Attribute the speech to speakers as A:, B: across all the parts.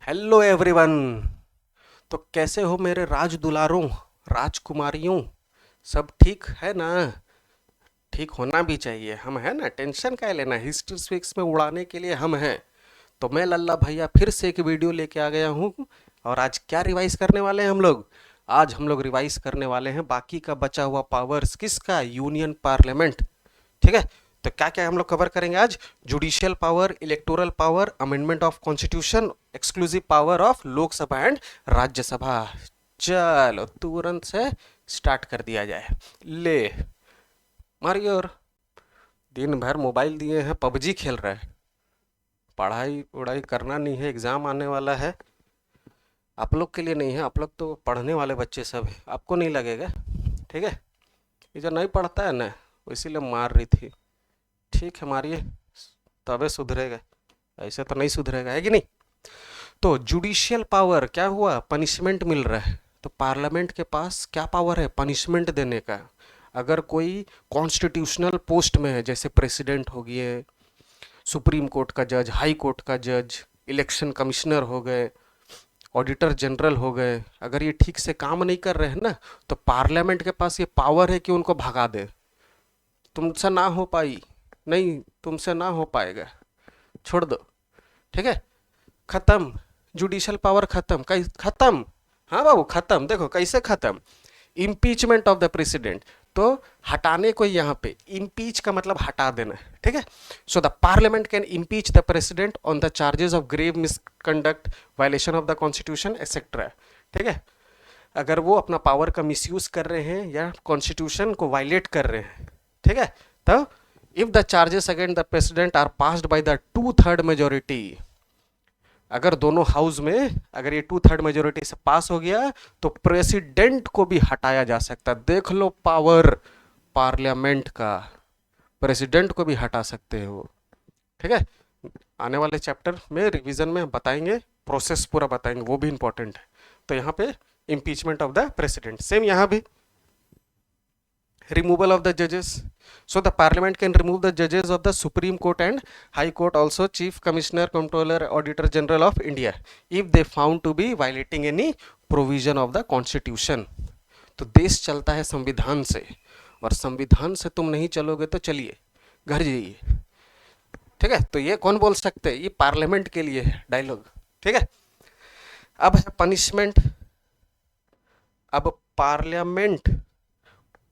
A: Hello everyone. तो कैसे हो मेरे राज दुलारों, राजकुमारियों? सब ठीक है ना? ठीक होना भी चाहिए, हम है ना, टेंशन क्या लेना, हिस्ट्री स्पीक्स में उड़ाने के लिए हम हैं। तो मैं लल्ला भैया फिर से एक वीडियो लेके आ गया हूँ। और आज क्या रिवाइज करने वाले हैं हम लोग? आज हम लोग रिवाइज करने वाले हैं बाकी का बचा हुआ पावर्स किसका, यूनियन पार्लियामेंट। ठीक है। तो क्या क्या हम लोग कवर करेंगे आज? Judicial power, electoral power, amendment of constitution, exclusive power of Lok Sabha and Rajya Sabha. चलो तुरंत से स्टार्ट कर दिया जाए। ले मारिए। और दिन भर मोबाइल दिए हैं, पबजी खेल रहे हैं। पढ़ाई उड़ाई करना नहीं है, एग्जाम आने वाला है। आप लोग के लिए नहीं है, आप लोग तो पढ़ने वाले बच्चे सब हैं, आपको नहीं लगेगा। ठीक है। ये जो नहीं पढ़ता है ना, वो इसीलिए मार रही थी। ठीक है, मारिए, तबे सुधरेगा। ऐसे तो नहीं सुधरेगा, है कि नहीं? तो जुडिशियल पावर क्या हुआ, पनिशमेंट मिल रहा है। तो पार्लियामेंट के पास क्या पावर है, पनिशमेंट देने का। अगर कोई कॉन्स्टिट्यूशनल पोस्ट में है, जैसे प्रेसिडेंट हो गए, सुप्रीम कोर्ट का जज, हाई कोर्ट का जज, इलेक्शन कमिश्नर हो गए, ऑडिटर जनरल हो गए, अगर ये ठीक से काम नहीं कर रहे हैं ना, तो पार्लियामेंट के पास ये पावर है कि उनको भगा दे। तुमसे ना हो पाई, नहीं तुमसे ना हो पाएगा, छोड़ दो। ठीक है, खत्म। जुडिशियल पावर खत्म, कई खत्म। हाँ बाबू खत्म। देखो कैसे खत्म, इम्पीचमेंट ऑफ द प्रेसिडेंट। तो हटाने को यहाँ पे इम्पीच का मतलब हटा देना। ठीक है। So the parliament can impeach the president on the charges of grave misconduct, violation of the constitution etcetera. ठीक है। अगर वो अपना पावर का मिसयूज कर रहे हैं या कॉन्स्टिट्यूशन को वायलेट कर रहे हैं, ठीक है, तो if the charges against the president are passed by the 2/3 majority, अगर दोनों हाउस में अगर ये 2/3 मेजोरिटी से पास हो गया, तो प्रेसिडेंट को भी हटाया जा सकता है। देख लो पावर पार्लियामेंट का, प्रेसिडेंट को भी हटा सकते हो। ठीक है। आने वाले चैप्टर में रिवीजन में बताएंगे, प्रोसेस पूरा बताएंगे, वो भी इंपॉर्टेंट है। तो यहाँ पे impeachment of the president, same यहाँ भी removal of the judges. So the parliament can remove the judges of the Supreme Court and High Court, also Chief Commissioner, Comptroller, Auditor General of India, if they found to be violating any provision of the Constitution. तो देश चलता है संविधान से, और संविधान से तुम नहीं चलोगे तो चलिए घर जाइए। ठीक है। तो ये कौन बोल सकते हैं, ये पार्लियामेंट के लिए है डायलॉग। ठीक है। अब है पनिशमेंट। अब पार्लियामेंट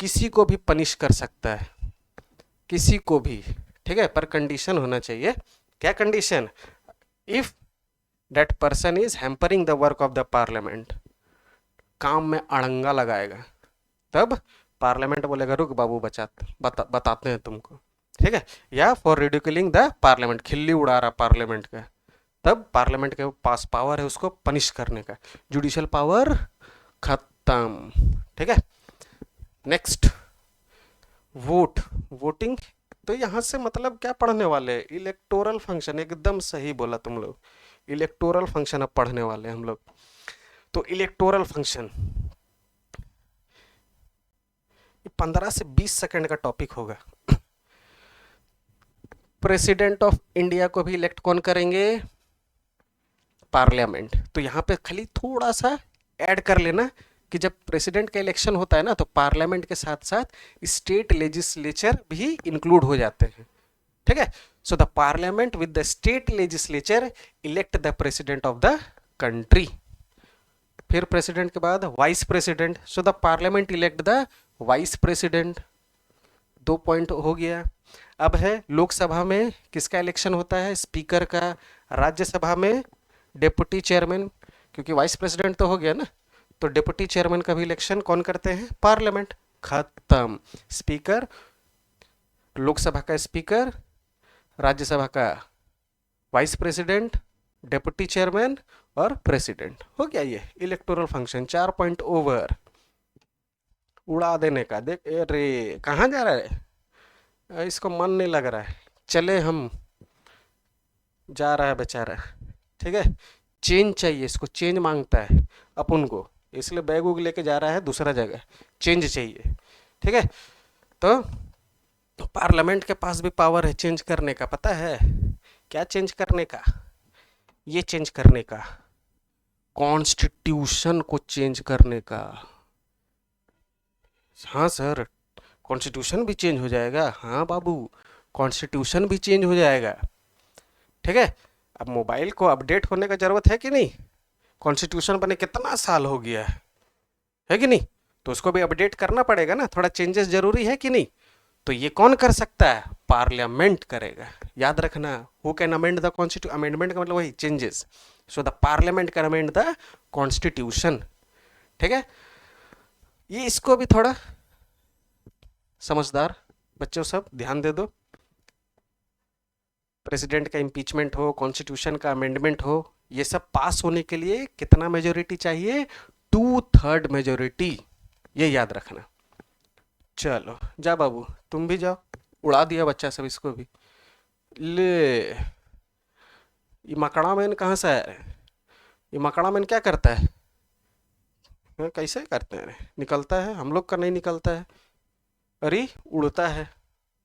A: किसी को भी पनिश कर सकता है, किसी को भी। ठीक है, पर कंडीशन होना चाहिए। क्या condition? If that person is hampering the work of the parliament, काम में अड़ंगा लगाएगा, तब पार्लियामेंट बोलेगा रुक बाबू बताते हैं तुमको। ठीक है। या फॉर रिडिकुलिंग द पार्लियामेंट, खिल्ली उड़ा रहा पार्लियामेंट का, तब पार्लियामेंट के पास पावर है उसको पनिश करने का। जुडिशियल पावर खत्म। ठीक है। Next, vote, voting. तो यहां से मतलब क्या पढ़ने वाले, इलेक्टोरल फंक्शन। एकदम सही बोला तुम लोग, इलेक्टोरल फंक्शन अब पढ़ने वाले हम लोग। तो इलेक्टोरल फंक्शन 15 से 20 सेकंड का टॉपिक होगा। प्रेसिडेंट ऑफ इंडिया को भी इलेक्ट कौन करेंगे? पार्लियामेंट। तो यहाँ पे खाली थोड़ा सा ऐड कर लेना कि जब प्रेसिडेंट का इलेक्शन होता है ना, तो पार्लियामेंट के साथ साथ स्टेट लेजिस्लेचर भी इंक्लूड हो जाते हैं। ठीक है। So the parliament with the state legislature elect the president of the country. फिर प्रेसिडेंट के बाद vice president. So the parliament elect the vice president. 2 point हो गया। अब है लोकसभा में किसका इलेक्शन होता है? स्पीकर का। राज्यसभा में डेप्यूटी चेयरमैन, क्योंकि वाइस प्रेसिडेंट तो हो गया ना, तो डिप्टी चेयरमैन का भी इलेक्शन कौन करते हैं? पार्लियामेंट। खत्म। स्पीकर, लोकसभा का स्पीकर, राज्यसभा का वाइस प्रेसिडेंट, डिप्टी चेयरमैन और प्रेसिडेंट। हो गया ये इलेक्टोरल फंक्शन। 4 पॉइंट ओवर, उड़ा देने का। देख अरे कहाँ जा रहा है, इसको मन नहीं लग रहा है, चले हम, जा रहा है बेचारा। ठीक है। चेंज चाहिए इसको, चेंज मांगता है अपन को, इसलिए बैग उग लेके जा रहा है दूसरा जगह, चेंज चाहिए। ठीक है। तो पार्लियामेंट के पास भी पावर है चेंज करने का, पता है क्या? चेंज करने का, ये चेंज करने का। कॉन्स्टिट्यूशन को चेंज करने का। हाँ सर, कॉन्स्टिट्यूशन भी चेंज हो जाएगा। हाँ बाबू, कॉन्स्टिट्यूशन भी चेंज हो जाएगा। ठीक है, अब मोबाइल को अपडेट होने का जरूरत है कि नहीं? कॉन्स्टिट्यूशन बने कितना साल हो गया है कि नहीं? तो उसको भी अपडेट करना पड़ेगा ना, थोड़ा चेंजेस जरूरी है कि नहीं? तो ये कौन कर सकता है? पार्लियामेंट करेगा। याद रखना, who can amend the constitution, amendment का मतलब वही changes. So the parliament can amend the constitution. ठीक है, ये इसको भी थोड़ा समझदार बच्चों सब ध्यान दे दो। प्रेसिडेंट का इम्पीचमेंट हो, कॉन्स्टिट्यूशन का अमेंडमेंट हो, ये सब पास होने के लिए कितना मेजोरिटी चाहिए? 2/3 मेजोरिटी, ये याद रखना। चलो जा बाबू, तुम भी जाओ, उड़ा दिया बच्चा सब इसको भी। ले, ये मकड़ा मैन कहाँ से आया? ये मकड़ा मैन क्या करता है? हाँ, कैसे करते हैं? निकलता है, हम लोग का नहीं निकलता है। अरे उड़ता है।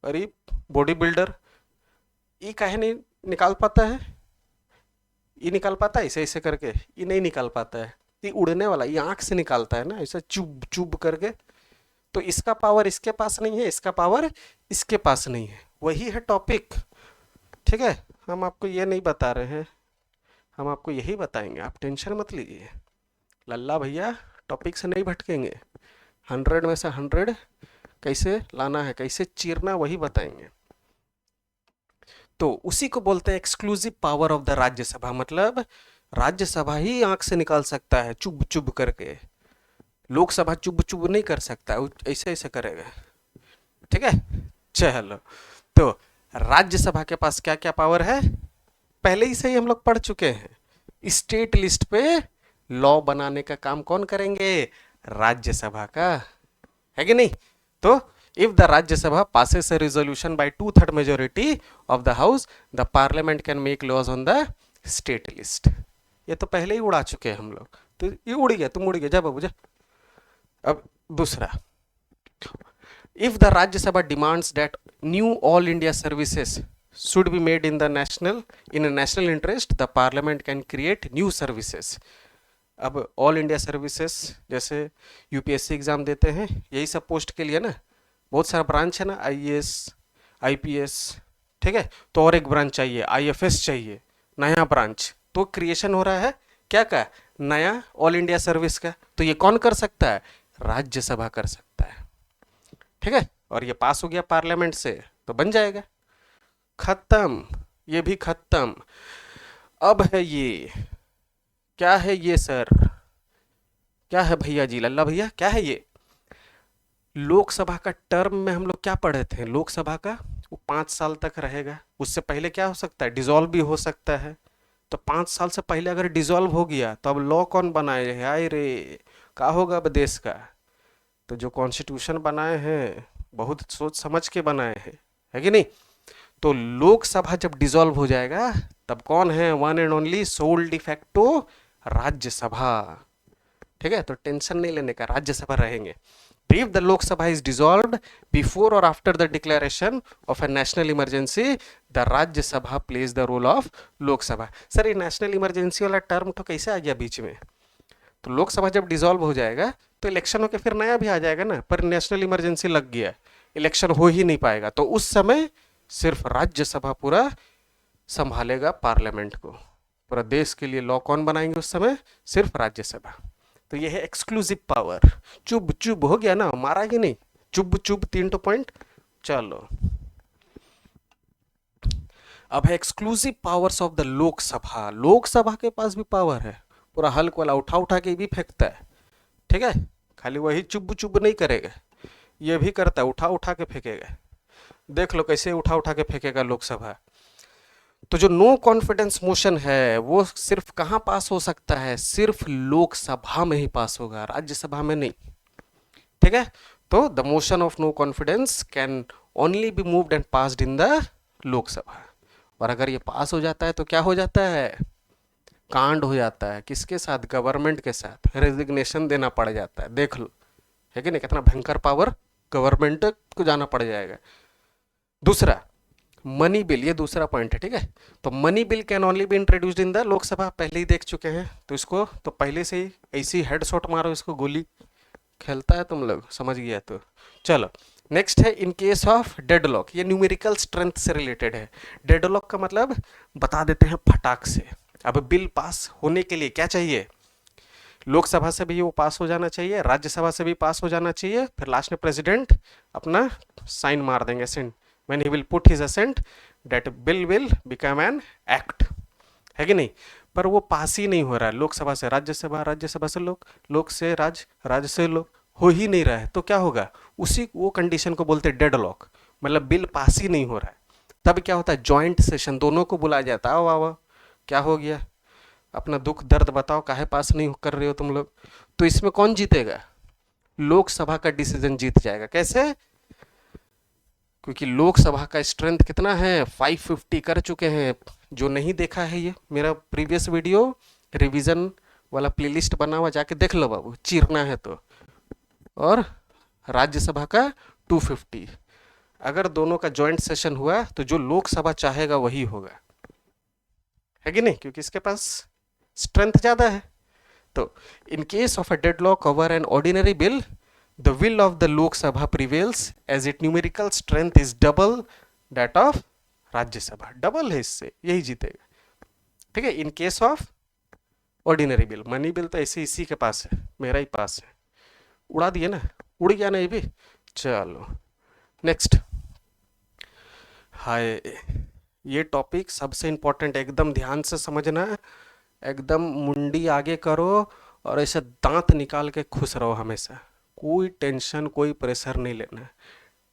A: अरे बॉडी बिल्डर, ये काहे नहीं निकाल पाता है? ये निकाल पाता है ऐसे ऐसे करके? ये नहीं निकाल पाता है। ये उड़ने वाला, ये आंख से निकालता है ना, ऐसा चुभ चुभ करके। तो इसका पावर इसके पास नहीं है, इसका पावर इसके पास नहीं है, वही है टॉपिक। ठीक है, हम आपको ये नहीं बता रहे हैं, हम आपको यही बताएंगे, आप टेंशन मत लीजिए। लल्ला भैया टॉपिक से नहीं भटकेंगे, 100 में से 100 कैसे लाना है, कैसे चीरना, वही बताएंगे। तो उसी को बोलते हैं exclusive power of the Rajya Sabha. मतलब राज्यसभा ही आंख से निकाल सकता है चुभ चुभ करके, लोकसभा चुभ चुभ नहीं कर सकता, ऐसे ऐसे करेगा। ठीक है, चलो। तो राज्यसभा के पास क्या क्या पावर है पहले ही से ही हम लोग पढ़ चुके हैं। स्टेट लिस्ट पे लॉ बनाने का काम कौन करेंगे? राज्यसभा का, है कि नहीं? तो if the Rajya Sabha passes a resolution by 2/3 majority of the house, the parliament can make laws on the state list। ये तो पहले ही उड़ा चुके हैं हम लोग, तो ये उड़ गया, तुम उड़ गया, जा बाबू जा। अब दूसरा, if the Rajya Sabha demands that new all India services should be made in a national interest, the parliament can create new services। अब ऑल इंडिया सर्विसेज, जैसे यूपीएससी एग्जाम देते हैं, यही सब पोस्ट के लिए ना, बहुत सारा ब्रांच है ना, आईएएस, आईपीएस। ठीक है, तो और एक ब्रांच चाहिए, आईएफएस चाहिए, नया ब्रांच तो क्रिएशन हो रहा है क्या का? नया ऑल इंडिया सर्विस का। तो ये कौन कर सकता है? राज्यसभा कर सकता है। ठीक है, और ये पास हो गया पार्लियामेंट से तो बन जाएगा। खत्म, ये भी खत्म। अब है ये, क्या है ये सर? क्या है भैया जी, लल्ला भैया, क्या है ये? लोकसभा का टर्म में हम लोग क्या पढ़े थे? लोकसभा का वो 5 साल तक रहेगा, उससे पहले क्या हो सकता है? डिसॉल्व भी हो सकता है। तो 5 साल से पहले अगर डिसॉल्व हो गया तो अब लॉ कौन बनाए है? आए रे, क्या होगा अब देश का? तो जो कॉन्स्टिट्यूशन बनाए हैं बहुत सोच समझ के बनाए हैं, है कि नहीं? तो लोकसभा जब डिसॉल्व हो जाएगा तब कौन है? One and only sole de facto Rajya Sabha. ठीक है, तो टेंशन नहीं लेने का, राज्यसभा रहेंगे। If the Lok Sabha is dissolved before or after the declaration of a national emergency, the Rajya Sabha plays the role of Lok Sabha। Sir ये national emergency वाला term तो कैसे आ गया बीच में? तो लोकसभा जब डिसॉल्व हो जाएगा तो इलेक्शन होकर फिर नया भी आ जाएगा ना, पर नेशनल इमरजेंसी लग गया, इलेक्शन हो ही नहीं पाएगा, तो उस समय सिर्फ राज्यसभा पूरा संभालेगा पार्लियामेंट को। पूरा देश के लिए लॉ कौन बनाएंगे उस समय? सिर्फ राज्यसभा। तो ये है एक्सक्लूसिव पावर। चुब चुब हो गया ना, मारा कि नहीं? चुब चुब 3 पॉइंट। चलो, अब है exclusive powers of the Lok Sabha. Lok Sabha के पास भी पावर है, पूरा हल्क वाला उठा उठा के भी फेंकता है। ठीक है, खाली वही चुब चुब नहीं करेगा, ये भी करता है, उठा उठा के फेंकेगा। देख लो कैसे उठा उठा के फेंकेगा लोकसभा। तो जो नो कॉन्फिडेंस मोशन है वो सिर्फ कहाँ पास हो सकता है? सिर्फ लोकसभा में ही पास होगा, राज्यसभा में नहीं। ठीक है, तो the motion of no confidence can only be moved and passed in the Lok Sabha. और अगर ये पास हो जाता है तो क्या हो जाता है? कांड हो जाता है। किसके साथ? गवर्नमेंट के साथ, रेजिग्नेशन देना पड़ जाता है। देख लो, है कि नहीं, कितना भयंकर पावर, गवर्नमेंट को जाना पड़ जाएगा। दूसरा, मनी बिल, ये दूसरा पॉइंट है, ठीक है। तो money bill can only be introduced in the Lok Sabha, पहले ही देख चुके हैं, तो इसको तो पहले से ही ऐसी हेडशॉट मारो, इसको गोली खेलता है तुम लोग, समझ गया तो। चलो नेक्स्ट है इन केस ऑफ डेडलॉक, ये न्यूमेरिकल स्ट्रेंथ से रिलेटेड है। डेडलॉक का मतलब बता देते हैं फटाक से। अब बिल पास होने के लिए क्या चाहिए, लोकसभा से भी वो पास हो जाना चाहिए, राज्यसभा से भी पास हो जाना चाहिए, फिर लास्ट में प्रेसिडेंट अपना साइन मार देंगे, send, when he will put his assent that bill will become an act, है कि नहीं। पर वो पास ही नहीं हो रहा है, लोकसभा से राज्यसभा, राज्यसभा से लोक, लोक से राज्य, राज्य से लोक, हो ही नहीं रहा है, तो क्या होगा, उसी वो कंडीशन को बोलते हैं डेडलॉक, मतलब बिल पास ही नहीं हो रहा है। तब क्या होता है, जॉइंट सेशन, दोनों को बुलाया जाता है, वाह वाह क्या हो गया, अपना दुख दर्द बताओ, काहे पास नहीं कर रहे हो तुम लोग। तो इसमें कौन जीतेगा, लोकसभा का डिसीजन जीत जाएगा। कैसे, क्योंकि लोकसभा का स्ट्रेंथ कितना है, 550 कर चुके हैं। जो नहीं देखा है ये मेरा प्रीवियस वीडियो रिवीजन वाला प्लेलिस्ट बना हुआ, जाके देख लो बाबू, चीरना है तो। और राज्यसभा का 250, अगर दोनों का जॉइंट सेशन हुआ तो जो लोकसभा चाहेगा वही होगा, है कि नहीं, क्योंकि इसके पास स्ट्रेंथ ज़्यादा है। तो in case of a deadlock over an ordinary bill, the will of the Lok Sabha prevails as it numerical strength is double that of Rajya Sabha, double है इससे, यही जीतेगा, ठीक है। In case of ordinary bill, money bill तो ऐसे इसी के पास है, मेरा ही पास है, उड़ा दिए ना, उड़ गया ना ये भी। चलो नेक्स्ट, हाय, ये टॉपिक सबसे इंपॉर्टेंट, एकदम ध्यान से समझना, एकदम मुंडी आगे करो और ऐसे दांत निकाल के खुश रहो हमेशा, कोई टेंशन कोई प्रेशर नहीं लेना है,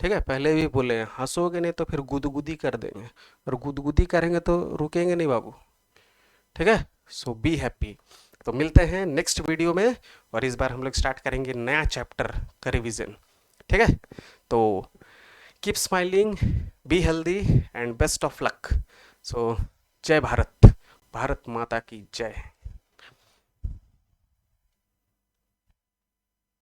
A: ठीक है। पहले भी बोले हैं, हंसोगे नहीं तो फिर गुदगुदी कर देंगे, और गुदगुदी करेंगे तो रुकेंगे नहीं बाबू, ठीक है। सो बी हैप्पी। तो मिलते हैं नेक्स्ट वीडियो में, और इस बार हम लोग स्टार्ट करेंगे नया चैप्टर का रिवीजन, ठीक है। तो keep smiling, be healthy and best of luck. So जय भारत, भारत माता की जय।